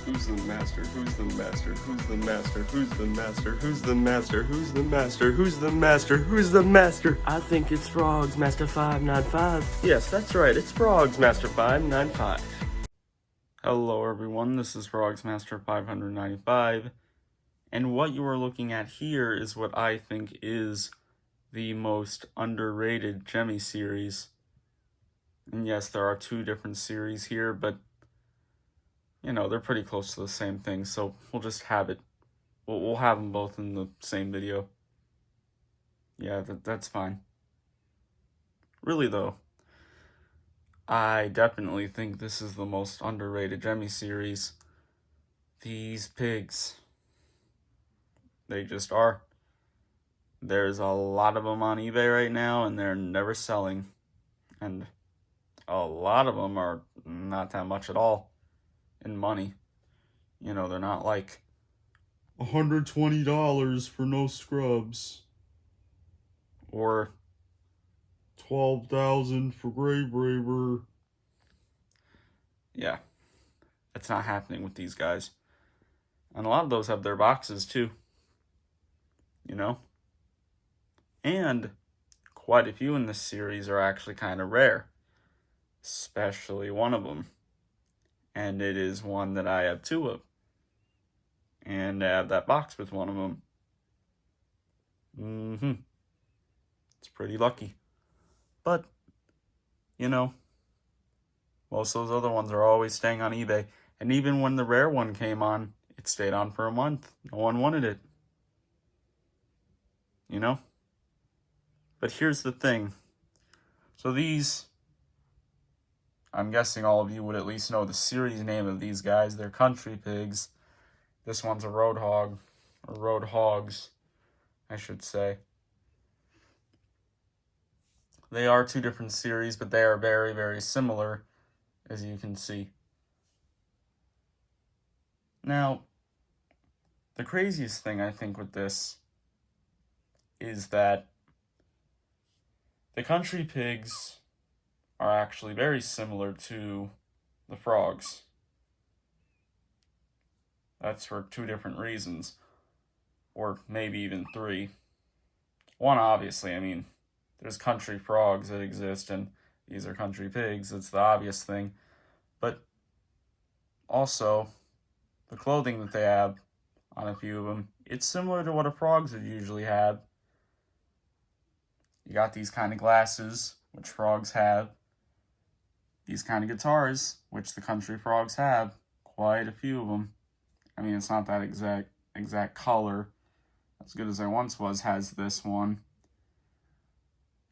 Who's the master? Who's the master? Who's the master? Who's the master? Who's the master? Who's the master? Who's the master? Who's the master? I think it's Frogs Master 595. Yes, that's right. It's Frogs Master 595. Hello everyone, this is Frogs Master 595. And what you are looking at here is what I think is the most underrated Gemmy series. And yes, there are two different series here, but you know, they're pretty close to the same thing, so we'll just have it. We'll have them both in the same video. Yeah, that's fine. Really though, I definitely think this is the most underrated Gemmy series. These pigs. They just are. There's a lot of them on eBay right now, and they're never selling. And a lot of them are not that much at all in money. You know, they're not like $120 for no scrubs. Or $12,000 for Grave Raver. Yeah, that's not happening with these guys. And a lot of those have their boxes too. You know? And quite a few in this series are actually kind of rare. Especially one of them. And it is one that I have two of. And I have that box with one of them. It's pretty lucky. But, you know, most of those other ones are always staying on eBay. And even when the rare one came on, it stayed on for a month. No one wanted it. You know? But here's the thing. So these, I'm guessing all of you would at least know the series name of these guys. They're country pigs. This one's a road hog, or road hogs, I should say. They are two different series, but they are very, very similar, as you can see. Now, the craziest thing I think with this is that the country pigs are actually very similar to the frogs. That's for two different reasons, or maybe even three. One, obviously, I mean, there's country frogs that exist, and these are country pigs. It's the obvious thing. But also, the clothing that they have on a few of them, it's similar to what a frogs would usually have. You got these kind of glasses, which frogs have. These kind of guitars, which the country frogs have. Quite a few of them. I mean, it's not that exact color. As good as I once was, has this one.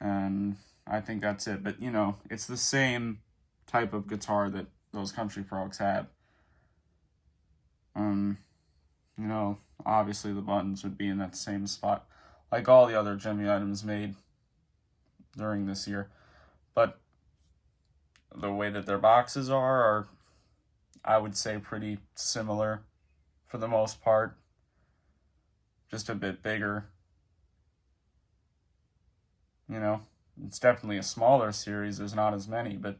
And I think that's it. But, you know, it's the same type of guitar that those country frogs have. You know, obviously the buttons would be in that same spot, like all the other Gemmy items made during this year. But the way that their boxes are, I would say, pretty similar for the most part. Just a bit bigger. You know, it's definitely a smaller series. There's not as many, but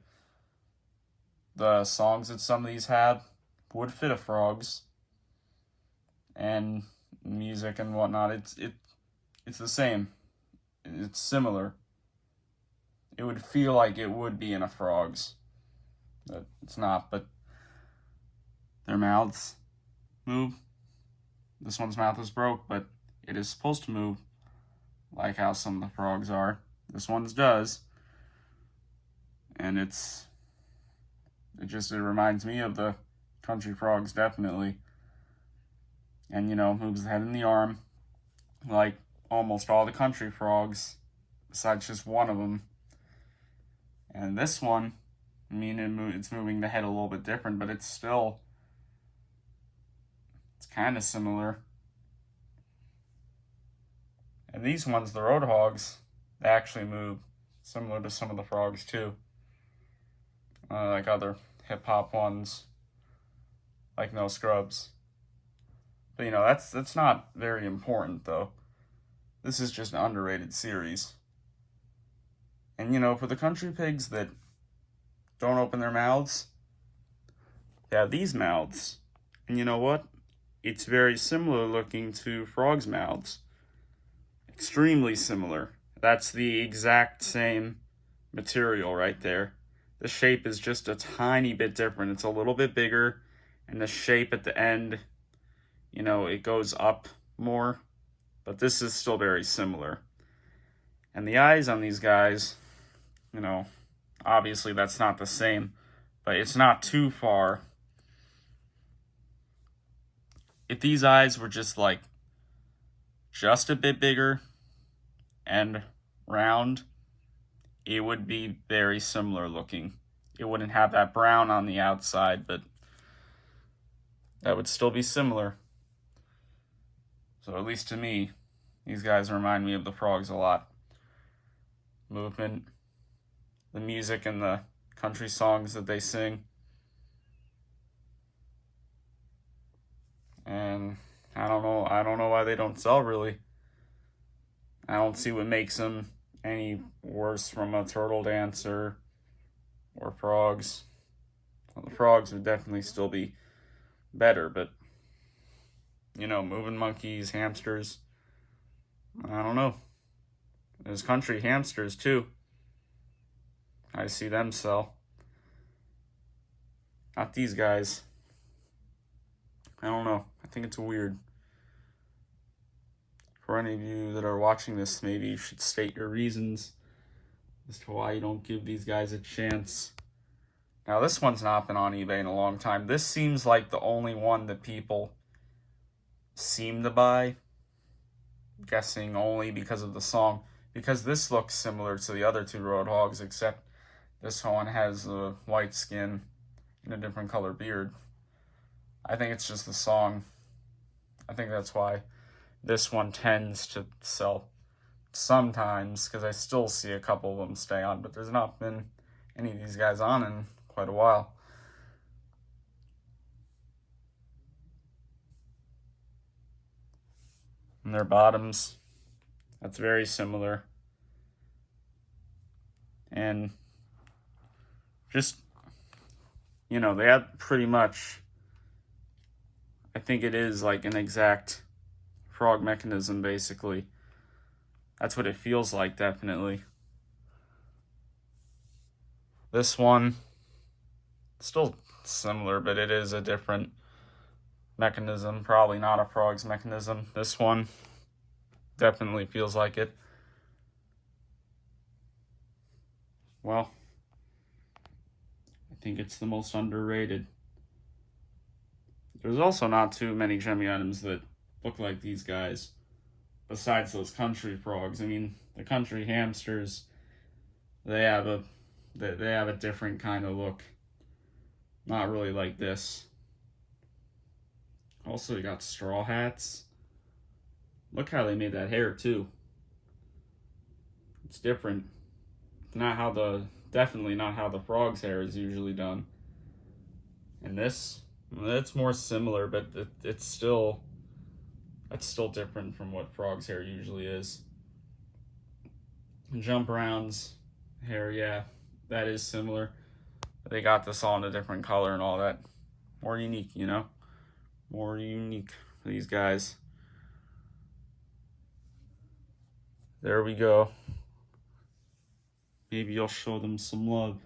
the songs that some of these have would fit a frogs. And music and whatnot, it's the same. It's similar. It would feel like it would be in a frogs. But it's not, but their mouths move. This one's mouth is broke, but it is supposed to move like how some of the frogs are. This one's does. And it reminds me of the country frogs, definitely. And, you know, moves the head and the arm like almost all the country frogs, besides just one of them. And this one, I mean, it's moving the head a little bit different, but it's kind of similar. And these ones, the road hogs, they actually move similar to some of the frogs too. Like other hip-hop ones, like No Scrubs. But, you know, that's not very important, though. This is just an underrated series. And, you know, for the country pigs that don't open their mouths, they have these mouths. And you know what? It's very similar looking to frogs' mouths. Extremely similar. That's the exact same material right there. The shape is just a tiny bit different. It's a little bit bigger, and the shape at the end, you know, it goes up more, but this is still very similar. And the eyes on these guys, you know, obviously that's not the same, but it's not too far. If these eyes were just like just a bit bigger and round, it would be very similar looking. It wouldn't have that brown on the outside, but that would still be similar. So at least to me, these guys remind me of the frogs a lot. Movement, the music and the country songs that they sing. And I don't know why they don't sell really. I don't see what makes them any worse from a turtle dancer or frogs. Well, the frogs would definitely still be better, but you know, moving monkeys, hamsters, I don't know. There's country hamsters too. I see them sell. Not these guys. I don't know. I think it's weird. For any of you that are watching this, maybe you should state your reasons as to why you don't give these guys a chance. Now, this one's not been on eBay in a long time. This seems like the only one that people seem to buy. I'm guessing only because of the song. Because this looks similar to the other two Roadhogs, except this one has a white skin and a different color beard. I think it's just the song. I think that's why this one tends to sell sometimes, because I still see a couple of them stay on, but there's not been any of these guys on in quite a while. And their bottoms, that's very similar. And just, you know, they have pretty much, I think it is like an exact frog mechanism, basically. That's what it feels like, definitely. This one, still similar, but it is a different mechanism. Probably not a frog's mechanism. This one definitely feels like it. Well, I think it's the most underrated. There's also not too many Gemmy items that look like these guys, besides those country frogs. I mean, the country hamsters, they have a different kind of look. Not really like this. Also, you got straw hats. Look how they made that hair too. It's different. Definitely not how the frog's hair is usually done. And this, it's more similar, but it's still different from what frog's hair usually is. Jump around's hair, yeah, that is similar. They got this all in a different color and all that. More unique, you know? More unique for these guys. There we go. Maybe you'll show them some love.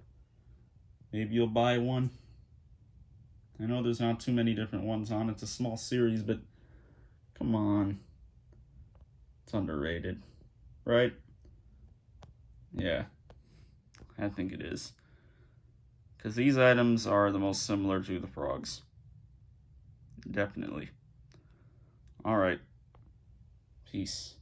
Maybe you'll buy one. I know there's not too many different ones on. It's a small series, but come on. It's underrated, right? Yeah, I think it is. Because these items are the most similar to the frogs. Definitely. All right. Peace.